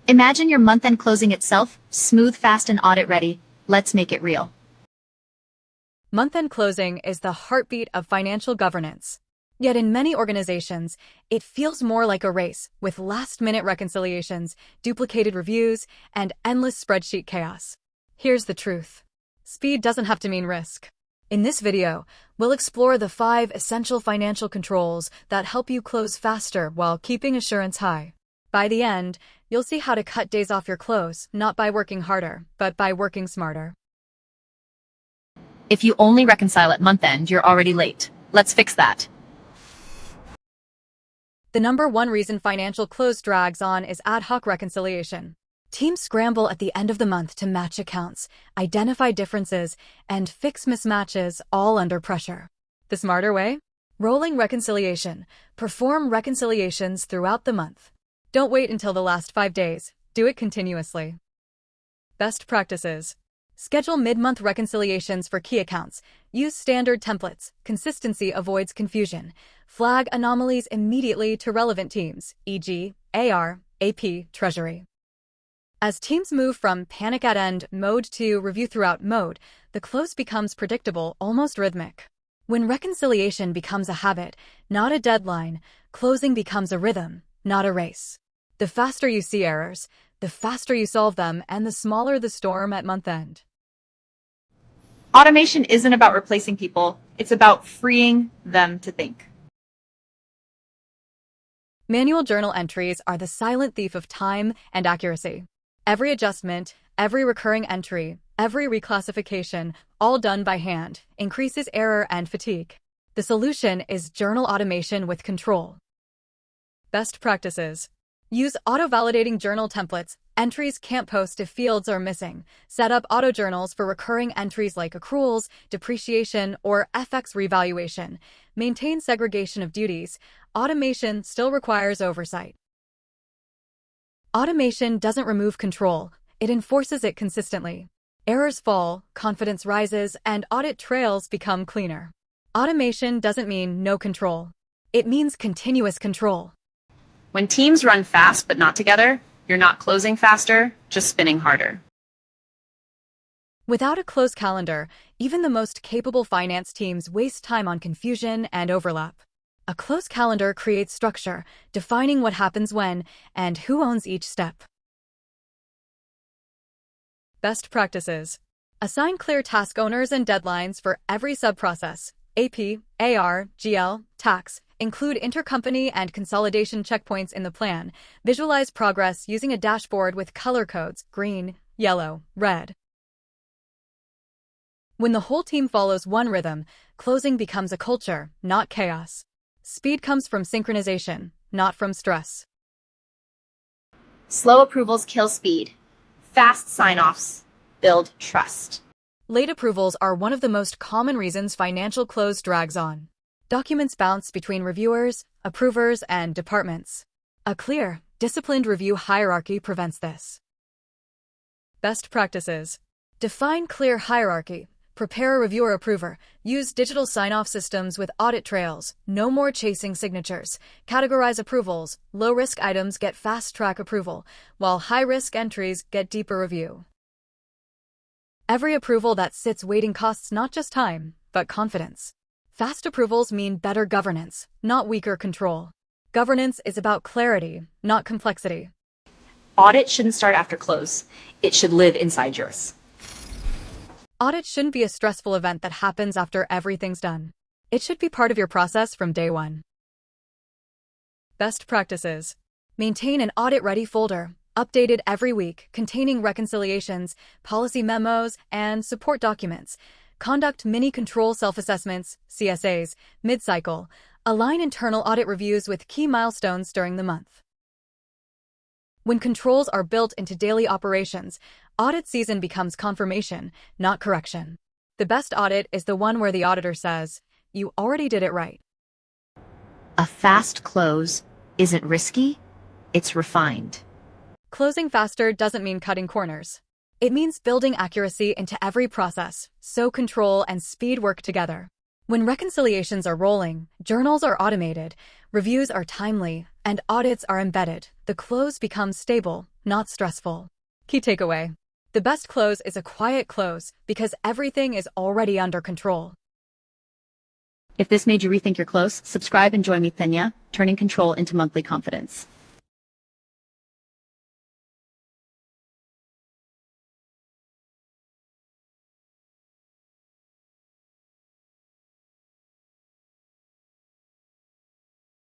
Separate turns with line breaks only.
Imagine your month-end closing itself, smooth, fast, and audit-ready. Let's make it real.
Month-end closing is the heartbeat of financial governance. Yet in many organizations, it feels more like a race, with last-minute reconciliations, duplicated reviews, and endless spreadsheet chaos. Here's the truth. Speed doesn't have to mean risk. In this video, we'll explore the 5 essential financial controls that help you close faster while keeping assurance high. By the end, you'll see how to cut days off your close, not by working harder, but by working smarter.
If you only reconcile at month-end, you're already late. Let's fix that.
The number one reason financial close drags on is ad hoc reconciliation. Teams scramble at the end of the month to match accounts, identify differences, and fix mismatches, all under pressure. The smarter way? Rolling reconciliation. Perform reconciliations throughout the month. Don't wait until the last 5 days. Do it continuously. Best practices. Schedule mid-month reconciliations for key accounts. Use standard templates. Consistency avoids confusion. Flag anomalies immediately to relevant teams, e.g., AR, AP, Treasury. As teams move from panic at end mode to review throughout mode, the close becomes predictable, almost rhythmic. When reconciliation becomes a habit, not a deadline, closing becomes a rhythm, not a race. The faster you see errors, the faster you solve them, and the smaller the storm at month end.
Automation isn't about replacing people, it's about freeing them to think.
Manual journal entries are the silent thief of time and accuracy. Every adjustment, every recurring entry, every reclassification, all done by hand, increases error and fatigue. The solution is journal automation with control. Best practices. Use auto-validating journal templates. Entries can't post if fields are missing. Set up auto-journals for recurring entries like accruals, depreciation, or FX revaluation. Maintain segregation of duties. Automation still requires oversight. Automation doesn't remove control, it enforces it consistently. Errors fall, confidence rises, and audit trails become cleaner. Automation doesn't mean no control. It means continuous control.
When teams run fast but not together, you're not closing faster, just spinning harder.
Without a close calendar, even the most capable finance teams waste time on confusion and overlap. A close calendar creates structure, defining what happens when and who owns each step. Best practices. Assign clear task owners and deadlines for every sub-process. AP, AR, GL, tax. Include intercompany and consolidation checkpoints in the plan. Visualize progress using a dashboard with color codes: green, yellow, red. When the whole team follows one rhythm, closing becomes a culture, not chaos. Speed comes from synchronization, not from stress.
Slow approvals kill speed. Fast sign-offs build trust.
Late approvals are one of the most common reasons financial close drags on. Documents bounce between reviewers, approvers, and departments. A clear, disciplined review hierarchy prevents this. Best practices. Define clear hierarchy. Prepare a reviewer-approver. Use digital sign-off systems with audit trails. No more chasing signatures. Categorize approvals. Low-risk items get fast-track approval, while high-risk entries get deeper review. Every approval that sits waiting costs not just time, but confidence. Fast approvals mean better governance, not weaker control. Governance is about clarity, not complexity.
Audit shouldn't start after close. It should live inside yours.
Audit shouldn't be a stressful event that happens after everything's done. It should be part of your process from day one. Best practices. Maintain an audit-ready folder, updated every week, containing reconciliations, policy memos, and support documents. Conduct mini-control self-assessments, CSAs, mid-cycle. Align internal audit reviews with key milestones during the month. When controls are built into daily operations, audit season becomes confirmation, not correction. The best audit is the one where the auditor says, "You already did it right."
A fast close isn't risky, it's refined.
Closing faster doesn't mean cutting corners. It means building accuracy into every process, so control and speed work together. When reconciliations are rolling, journals are automated, reviews are timely, and audits are embedded, the close becomes stable, not stressful. Key takeaway. The best close is a quiet close because everything is already under control.
If this made you rethink your close, subscribe and join me, Thanya, turning control into monthly confidence.